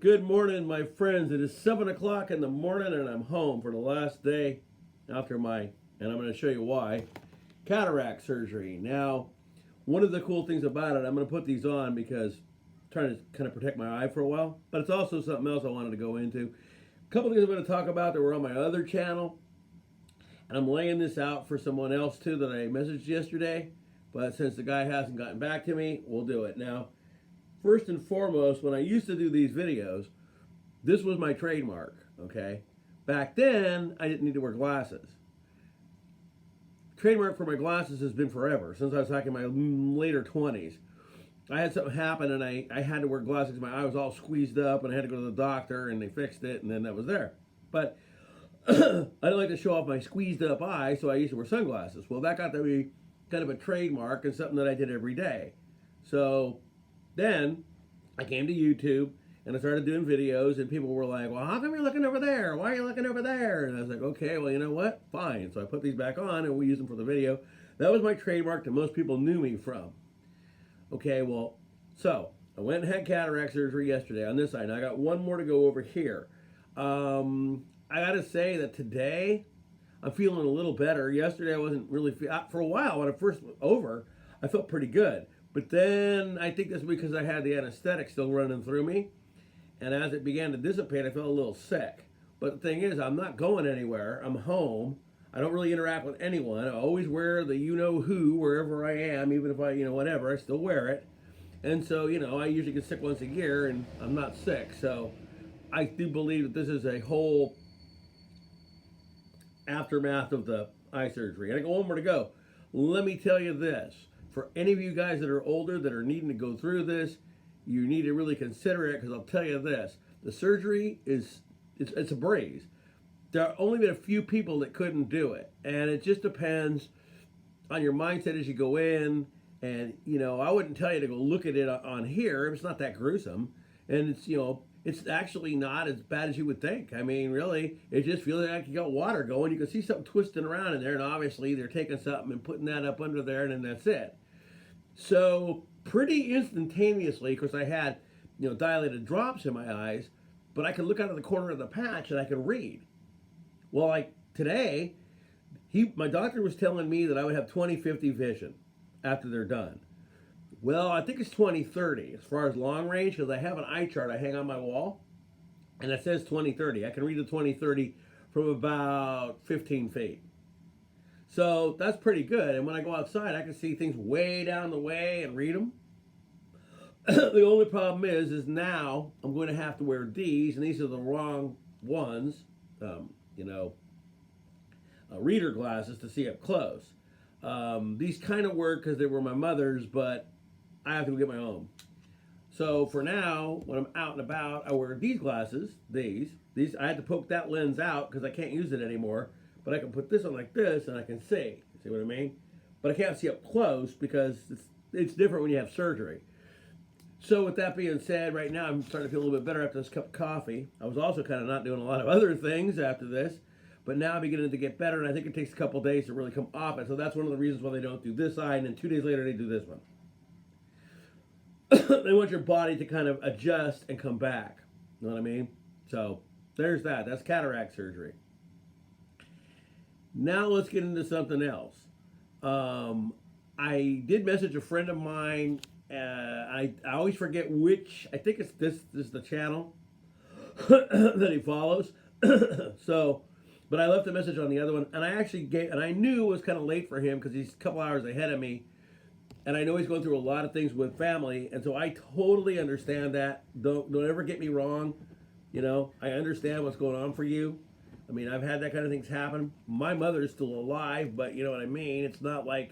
Good morning, my friends. It is 7 o'clock in the morning, and I'm home for the last day after and I'm going to show you why, cataract surgery. Now, one of the cool things about it, I'm going to put these on because I'm trying to kind of protect my eye for a while, but it's also something else I wanted to go into. A couple things I'm going to talk about that were on my other channel, and I'm laying this out for someone else too that I messaged yesterday, but since the guy hasn't gotten back to me, we'll do it. Now, first and foremost, when I used to do these videos, this was my trademark, okay? Back then, I didn't need to wear glasses. Trademark for my glasses has been forever, since I was like in my later 20s. I had something happen and I had to wear glasses. My eye was all squeezed up and I had to go to the doctor and they fixed it and then that was there. But I didn't like to show off my squeezed up eye, so I used to wear sunglasses. Well, that got to be kind of a trademark and something that I did every day. So then I came to YouTube and I started doing videos and people were like, well, how come you're looking over there? Why are you looking over there? And I was like, okay, well, you know what? Fine. So I put these back on and we use them for the video. That was my trademark that most people knew me from. Okay, well, so I went and had cataract surgery yesterday on this side. And I got one more to go over here. I got to say that today I'm feeling a little better. Yesterday I wasn't really, for a while when I first went over, I felt pretty good. But then I think that's because I had the anesthetic still running through me. And as it began to dissipate, I felt a little sick. But the thing is, I'm not going anywhere. I'm home. I don't really interact with anyone. I always wear the you-know-who wherever I am, even if I, whatever, I still wear it. And so, I usually get sick once a year, and I'm not sick. So I do believe that this is a whole aftermath of the eye surgery. And I got one more to go. Let me tell you this. For any of you guys that are older that are needing to go through this, you need to really consider it because I'll tell you this. The surgery it's a breeze. There have only been a few people that couldn't do it. And it just depends on your mindset as you go in. And, I wouldn't tell you to go look at it on here. It's not that gruesome. And it's actually not as bad as you would think. I mean, really, it just feels like you got water going. You can see something twisting around in there. And obviously, they're taking something and putting that up under there. And then that's it. So pretty instantaneously, because I had, dilated drops in my eyes, but I could look out of the corner of the patch and I could read. Well, like today, my doctor was telling me that I would have 20/50 vision after they're done. Well, I think it's 20/30 as far as long range, because I have an eye chart I hang on my wall, and it says 20/30. I can read the 20/30 from about 15 feet. So that's pretty good. And when I go outside, I can see things way down the way and read them. The only problem is now I'm going to have to wear these, and these are the wrong ones, reader glasses to see up close. These kind of work because they were my mother's, but I have to go get my own. So for now, when I'm out and about, I wear these glasses, these. I had to poke that lens out because I can't use it anymore. But I can put this on like this and I can see. See what I mean? But I can't see up close because it's different when you have surgery. So with that being said, right now I'm starting to feel a little bit better after this cup of coffee. I was also kind of not doing a lot of other things after this. But now I'm beginning to get better, and I think it takes a couple days to really come off it. So that's one of the reasons why they don't do this eye, and then 2 days later they do this one. They want your body to kind of adjust and come back. You know what I mean? So there's that. That's cataract surgery. Now let's get into something else. I did message a friend of mine. I always forget which. I think it's this is the channel that he follows. But I left a message on the other one, and I knew it was kind of late for him because he's a couple hours ahead of me, and I know he's going through a lot of things with family, and so I totally understand that. Don't ever get me wrong. I understand what's going on for you. I mean, I've had that kind of things happen. My mother is still alive, but you know what I mean? It's not like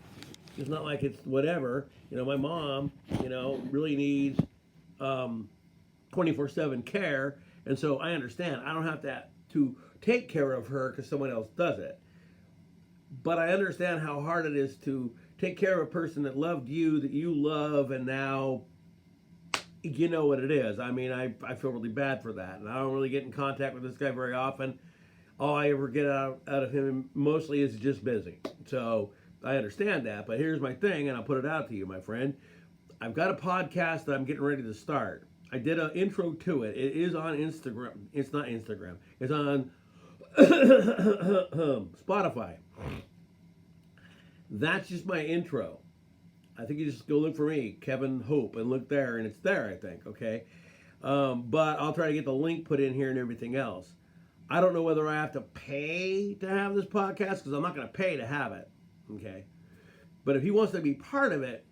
it's whatever. My mom, really needs 24/7 care, and so I understand. I don't have to take care of her because someone else does it. But I understand how hard it is to take care of a person that loved you, that you love, and now you know what it is. I mean, I feel really bad for that, and I don't really get in contact with this guy very often. All I ever get out of him mostly is just busy. So I understand that, but here's my thing, and I'll put it out to you, my friend. I've got a podcast that I'm getting ready to start. I did an intro to it. It is on Instagram. It's not Instagram. It's on Spotify. That's just my intro. I think you just go look for me, Kevin Hope, and look there, and it's there, I think, okay? But I'll try to get the link put in here and everything else. I don't know whether I have to pay to have this podcast, because I'm not going to pay to have it, okay? But if he wants to be part of it,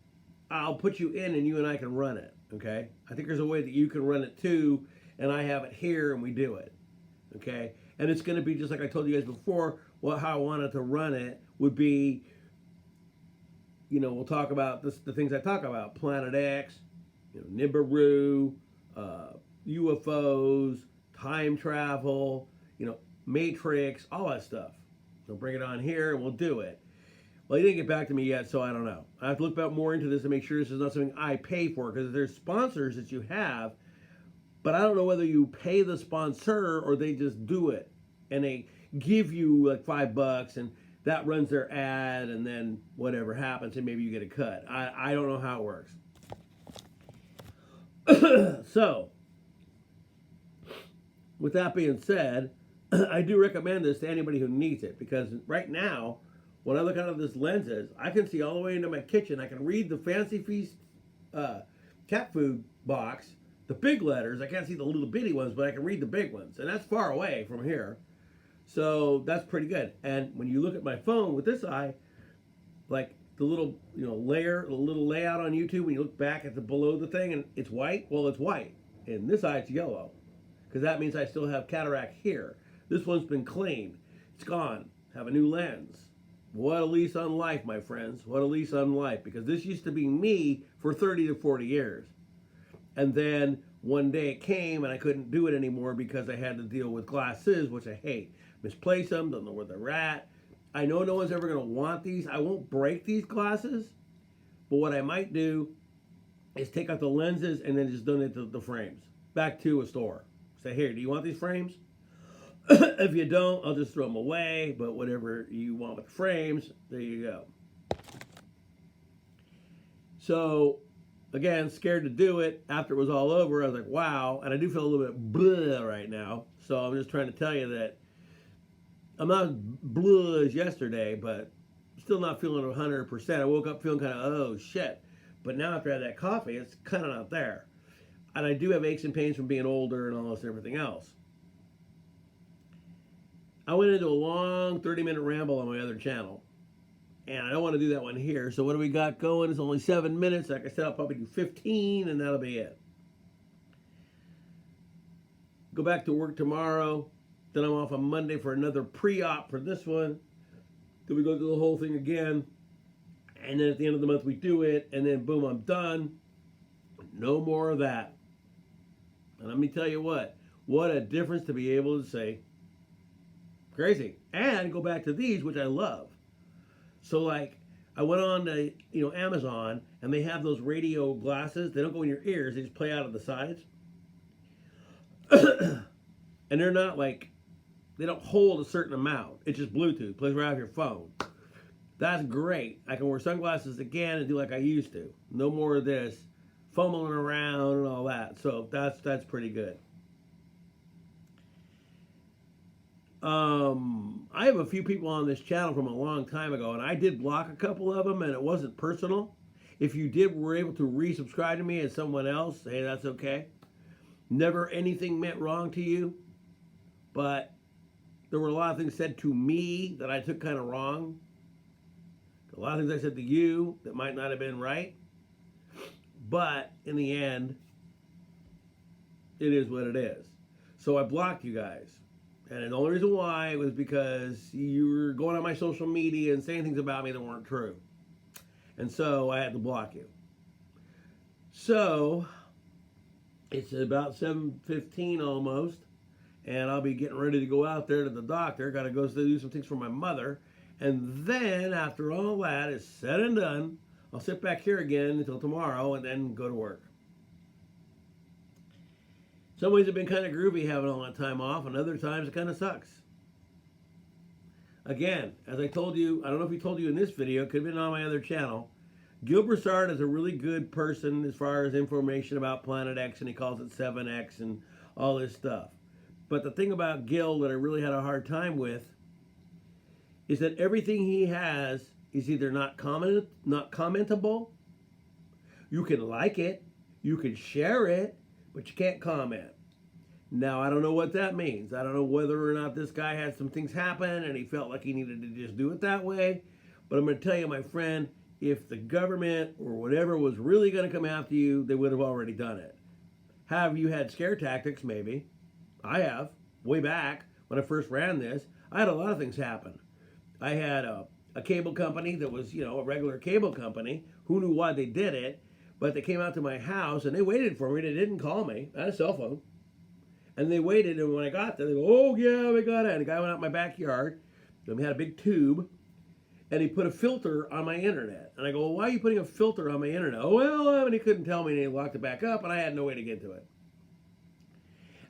I'll put you in and you and I can run it, okay? I think there's a way that you can run it too, and I have it here and we do it, okay? And it's going to be just like I told you guys before, how I wanted to run it would be, we'll talk about the things I talk about, Planet X, Nibiru, UFOs, time travel, Matrix, all that stuff. So bring it on here and we'll do it. Well, he didn't get back to me yet, so I don't know. I have to look back more into this to make sure this is not something I pay for, because there's sponsors that you have, but I don't know whether you pay the sponsor or they just do it. And they give you like $5 and that runs their ad, and then whatever happens, and maybe you get a cut. I don't know how it works. So, with that being said, I do recommend this to anybody who needs it, because right now, when I look out of this lenses, I can see all the way into my kitchen. I can read the Fancy Feast cat food box, the big letters. I can't see the little bitty ones, but I can read the big ones, and that's far away from here. So that's pretty good. And when you look at my phone with this eye, like the little layer, the little layout on YouTube, when you look back at the below the thing and it's white, well, it's white. In this eye, it's yellow, because that means I still have cataract here. This one's been cleaned. It's gone. Have a new lens. What a lease on life, my friends. What a lease on life, because this used to be me for 30 to 40 years. And then one day it came and I couldn't do it anymore because I had to deal with glasses, which I hate. Misplace them, don't know where they're at. I know no one's ever going to want these. I won't break these glasses, but what I might do is take out the lenses and then just donate the frames back to a store. Say, here, do you want these frames? If you don't, I'll just throw them away, but whatever you want with the frames, there you go. So, again, scared to do it. After it was all over, I was like, wow, and I do feel a little bit bleh right now, so I'm just trying to tell you that I'm not as bleh as yesterday, but still not feeling 100%. I woke up feeling kind of, oh, shit. But now after I had that coffee, it's kind of not there. And I do have aches and pains from being older and all this and everything else. I went into a long 30-minute ramble on my other channel. And I don't want to do that one here. So what do we got going? It's only 7 minutes. Like I said, I'll probably do 15, and that'll be it. Go back to work tomorrow. Then I'm off on Monday for another pre-op for this one. Then we go through the whole thing again. And then at the end of the month we do it. And then boom, I'm done. No more of that. And let me tell you what a difference to be able to say, crazy. And go back to these, which I love. So like, I went on to, Amazon, and they have those radio glasses. They don't go in your ears. They just play out of the sides. And they're not like, they don't hold a certain amount. It's just Bluetooth. Plays right off your phone. That's great. I can wear sunglasses again and do like I used to. No more of this fumbling around and all that. So that's pretty good. I have a few people on this channel from a long time ago, and I did block a couple of them, and it wasn't personal. If you were able to resubscribe to me as someone else, hey, that's okay. Never anything meant wrong to you, but there were a lot of things said to me that I took kind of wrong. A lot of things I said to you that might not have been right, but in the end, it is what it is. So I blocked you guys. And the only reason why was because you were going on my social media and saying things about me that weren't true. And so I had to block you. So it's about 7:15 almost, and I'll be getting ready to go out there to the doctor. Got to go do some things for my mother. And then after all that is said and done, I'll sit back here again until tomorrow and then go to work. Some ways have been kind of groovy having all that time off, and other times it kind of sucks. Again, as I told you, I don't know if he told you in this video, it could have been on my other channel, Gil Broussard is a really good person as far as information about Planet X, and he calls it 7X and all this stuff. But the thing about Gil that I really had a hard time with is that everything he has is either not commentable. You can like it, you can share it, but you can't comment. Now, I don't know what that means. I don't know whether or not this guy had some things happen and he felt like he needed to just do it that way. But I'm going to tell you, my friend, if the government or whatever was really going to come after you, they would have already done it. Have you had scare tactics? Maybe. I have. Way back when I first ran this, I had a lot of things happen. I had a cable company that was, a regular cable company. Who knew why they did it? But they came out to my house and they waited for me. They didn't call me. I had a cell phone. And they waited, and when I got there, they go, "Oh, yeah, we got it." And the guy went out in my backyard, and he had a big tube, and he put a filter on my internet. And I go, "Well, why are you putting a filter on my internet?" "Oh, well," and he couldn't tell me, and he locked it back up, and I had no way to get to it.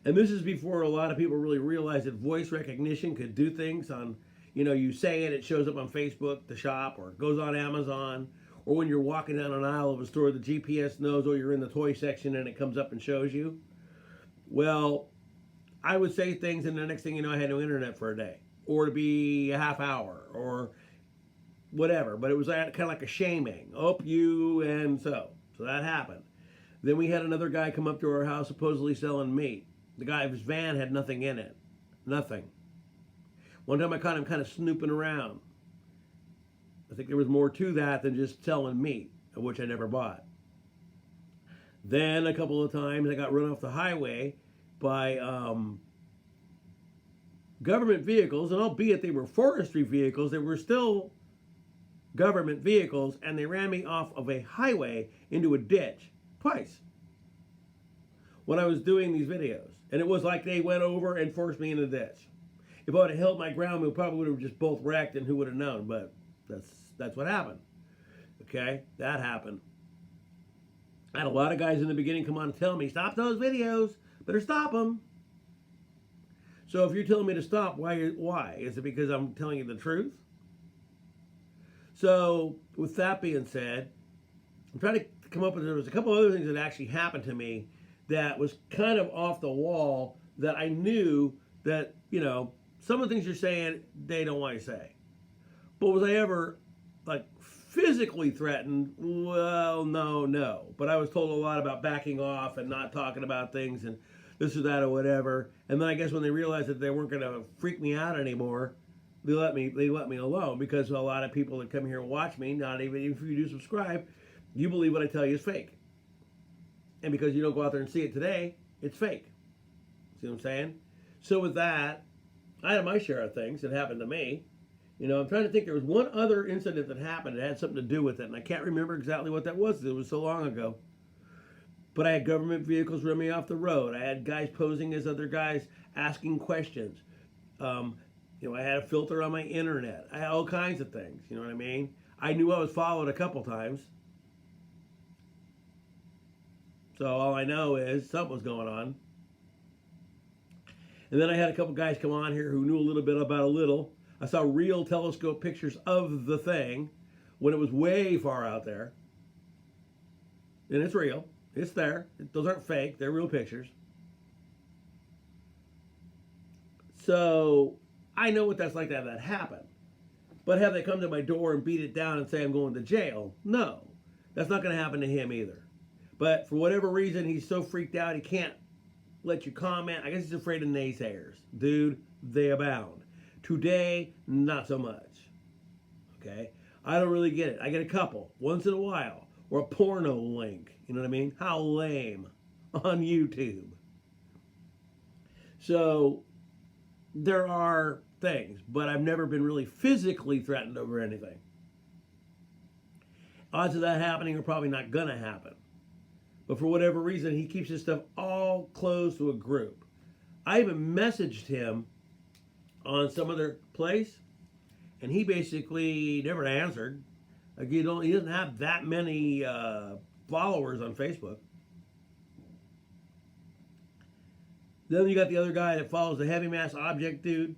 And this is before a lot of people really realized that voice recognition could do things on, you say it, it shows up on Facebook, the shop, or it goes on Amazon, or when you're walking down an aisle of a store, the GPS knows, oh, you're in the toy section, and it comes up and shows you. Well, I would say things, and the next thing you know, I had no internet for a day, or to be a half hour, or whatever. But it was kind of like a shaming. Oh, you, and so that happened. Then we had another guy come up to our house supposedly selling meat. The guy's van had nothing in it. Nothing. One time I caught him kind of snooping around. I think there was more to that than just selling meat, which I never bought. Then a couple of times I got run off the highway by government vehicles, and albeit they were forestry vehicles, they were still government vehicles, and they ran me off of a highway into a ditch twice when I was doing these videos. And it was like they went over and forced me in the ditch. If I would have held my ground, we probably would have just both wrecked, and who would have known? But that's what happened. Okay, that happened. I had a lot of guys in the beginning come on and tell me, "Stop those videos. Better stop them." So if you're telling me to stop, why? Is it because I'm telling you the truth? So with that being said, I'm trying to come up with, there was a couple other things that actually happened to me that was kind of off the wall that I knew that, some of the things you're saying, they don't want you to say. But was I ever, physically threatened? Well, no. But I was told a lot about backing off and not talking about things and this or that or whatever. And then I guess when they realized that they weren't going to freak me out anymore, they let me alone, because a lot of people that come here and watch me, not even if you do subscribe, you believe what I tell you is fake. And because you don't go out there and see it today, it's fake. See what I'm saying? So with that, I had my share of things that happened to me. I'm trying to think. There was one other incident that happened that had something to do with it, and I can't remember exactly what that was. It was so long ago. But I had government vehicles run me off the road. I had guys posing as other guys asking questions. I had a filter on my internet. I had all kinds of things. You know what I mean? I knew I was followed a couple times. So all I know is something was going on. And then I had a couple guys come on here who knew a little bit about a little. I saw real telescope pictures of the thing when it was way far out there. And it's real. It's there. Those aren't fake. They're real pictures. So I know what that's like to have that happen. But have they come to my door and beat it down and say I'm going to jail? No. That's not going to happen to him either. But for whatever reason, he's so freaked out he can't let you comment. I guess he's afraid of naysayers. Dude, they abound. Today, not so much. Okay? I don't really get it. I get a couple once in a while. Or a porno link. You know what I mean? How lame. On YouTube. So, there are things. But I've never been really physically threatened over anything. Odds of that happening are probably not going to happen. But for whatever reason, he keeps his stuff all closed to a group. I even messaged him on some other place, and he basically never answered. He doesn't have that many followers on Facebook. Then you got the other guy that follows the heavy mass object dude.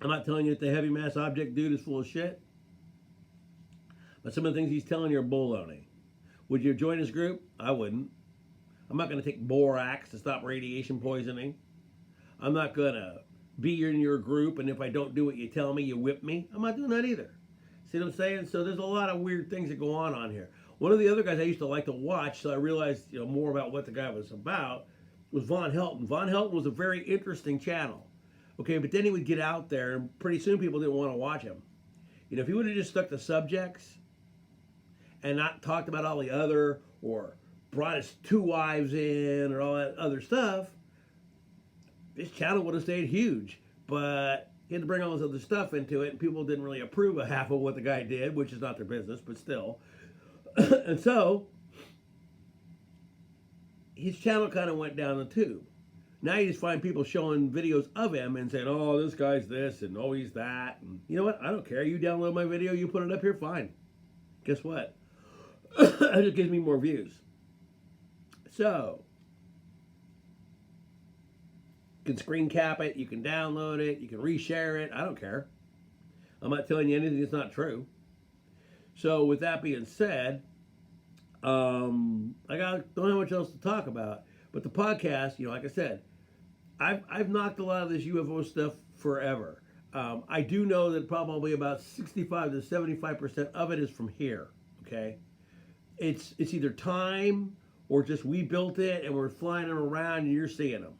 I'm not telling you that the heavy mass object dude is full of shit. But some of the things he's telling you are baloney. Would you join his group? I wouldn't. I'm not going to take borax to stop radiation poisoning. I'm not going to be in your group, and if I don't do what you tell me, you whip me. I'm not doing that either. See what I'm saying? So there's a lot of weird things that go on here. One of the other guys I used to like to watch, so I realized more about what the guy was about, was Von Helton. Von Helton was a very interesting channel. Okay, but then he would get out there, and pretty soon people didn't want to watch him. If he would have just stuck to subjects and not talked about all the other, or brought his 2 wives in, or all that other stuff, this channel would have stayed huge. But he had to bring all this other stuff into it, and people didn't really approve of half of what the guy did, which is not their business, but still. And so, his channel kind of went down the tube. Now you just find people showing videos of him and saying, oh, this guy's this, and oh, he's that. And you know what? I don't care. You download my video, you put it up here, fine. Guess what? It just gives me more views. So, you can screen cap it, you can download it, you can reshare it. I don't care. I'm not telling you anything that's not true. So, with that being said, don't have much else to talk about. But the podcast, like I said, I've knocked a lot of this UFO stuff forever. I do know that probably about 65 to 75% of it is from here. Okay, it's either time or just we built it and we're flying them around and you're seeing them.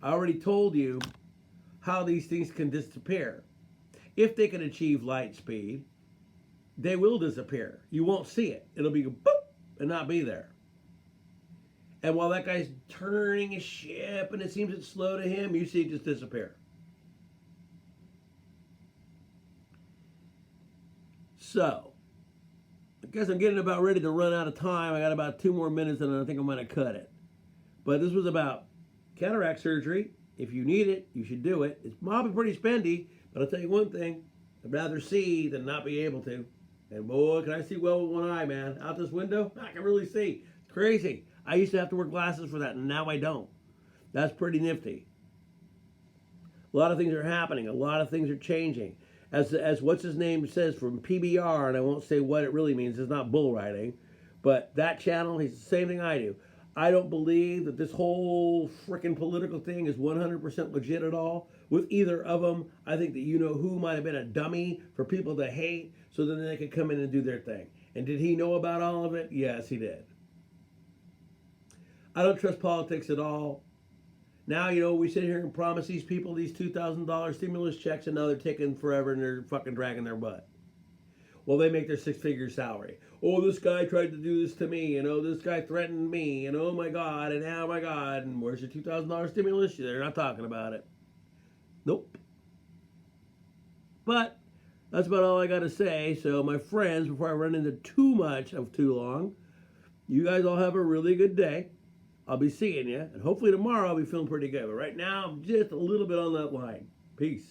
I already told you how these things can disappear. If they can achieve light speed, they will disappear. You won't see it. It'll be boop and not be there. And while that guy's turning his ship and it seems it's slow to him, you see it just disappear. So, I guess I'm getting about ready to run out of time. I got about 2 more minutes and I think I'm going to cut it. But this was about cataract surgery. If you need it, you should do it. It's probably pretty spendy, but I'll tell you one thing. I'd rather see than not be able to. And boy, can I see well with one eye, man. Out this window, I can really see. It's crazy. I used to have to wear glasses for that, and now I don't. That's pretty nifty. A lot of things are happening. A lot of things are changing. As what's his name says from PBR, and I won't say what it really means. It's not bull riding. But that channel, he's the same thing I do. I don't believe that this whole freaking political thing is 100% legit at all. With either of them, I think that who might have been a dummy for people to hate, so then they could come in and do their thing. And did he know about all of it? Yes, he did. I don't trust politics at all. Now, we sit here and promise these people these $2,000 stimulus checks, and now they're taking forever and they're fucking dragging their butt. Well, they make their 6-figure salary. Oh, this guy tried to do this to me, this guy threatened me, and oh my God, and where's your $2,000 stimulus? They're not talking about it. Nope. But that's about all I got to say. So, my friends, before I run into too much of too long, you guys all have a really good day. I'll be seeing you, and hopefully tomorrow I'll be feeling pretty good. But right now, I'm just a little bit on that line. Peace.